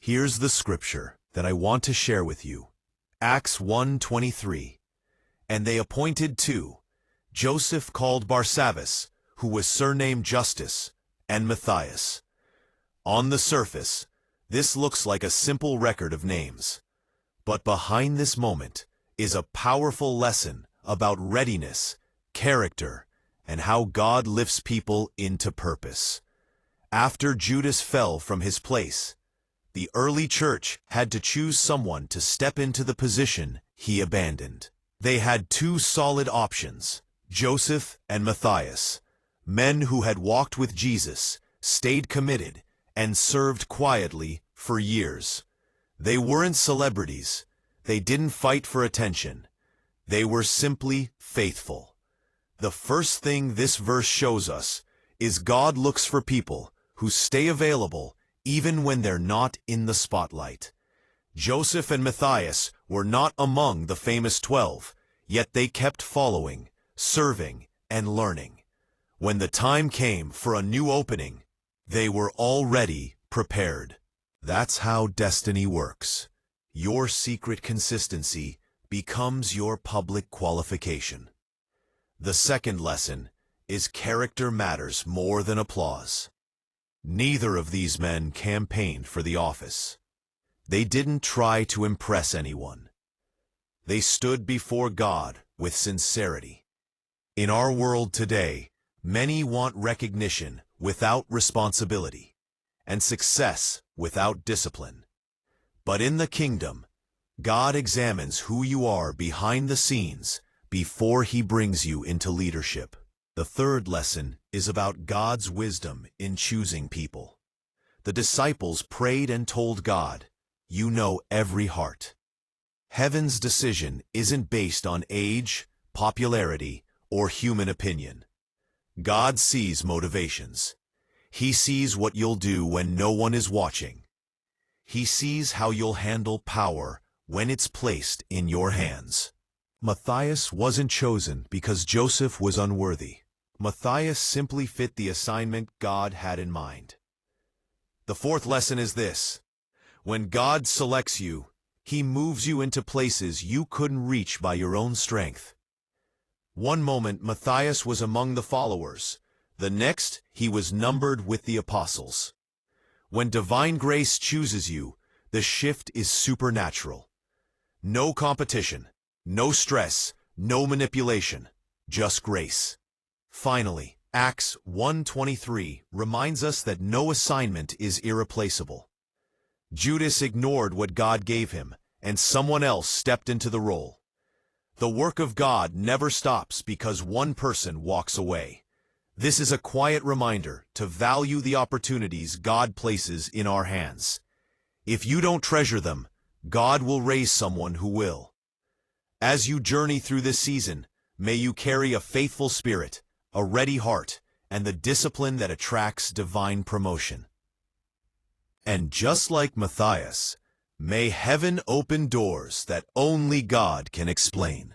Here's the scripture that I want to share with you. Acts 1:23. And they appointed two, Joseph called Barsabbas, who was surnamed Justus, and Matthias. On the surface, this looks like a simple record of names. But behind this moment is a powerful lesson about readiness, character, and how God lifts people into purpose. After Judas fell from his place, the early church had to choose someone to step into the position he abandoned. They had two solid options, Joseph and Matthias, men who had walked with Jesus, stayed committed, and served quietly for years. They weren't celebrities. They didn't fight for attention. They were simply faithful. The first thing this verse shows us is God looks for people who stay available even when they're not in the spotlight. Joseph and Matthias were not among the famous 12, yet they kept following, serving, and learning. When the time came for a new opening, they were already prepared. That's how destiny works. Your secret consistency becomes your public qualification. The second lesson is character matters more than applause. Neither of these men campaigned for the office. They didn't try to impress anyone. They stood before God with sincerity. In our world today, many want recognition without responsibility, and success without discipline. But in the kingdom, God examines who you are behind the scenes before he brings you into leadership. The third lesson is about God's wisdom in choosing people. The disciples prayed and told God, "You know every heart." Heaven's decision isn't based on age, popularity, or human opinion. God sees motivations. He sees what you'll do when no one is watching. He sees how you'll handle power when it's placed in your hands. Matthias wasn't chosen because Joseph was unworthy. Matthias simply fit the assignment God had in mind. The fourth lesson is this: when God selects you, he moves you into places you couldn't reach by your own strength. One moment Matthias was among the followers, the next he was numbered with the apostles. When divine grace chooses you, the shift is supernatural. No competition, no stress, no manipulation, just grace. Finally, Acts 1:23 reminds us that no assignment is irreplaceable. Judas ignored what God gave him, and someone else stepped into the role. The work of God never stops because one person walks away. This is a quiet reminder to value the opportunities God places in our hands. If you don't treasure them, God will raise someone who will. As you journey through this season, may you carry a faithful spirit, a ready heart, and the discipline that attracts divine promotion. And just like Matthias, may heaven open doors that only God can explain.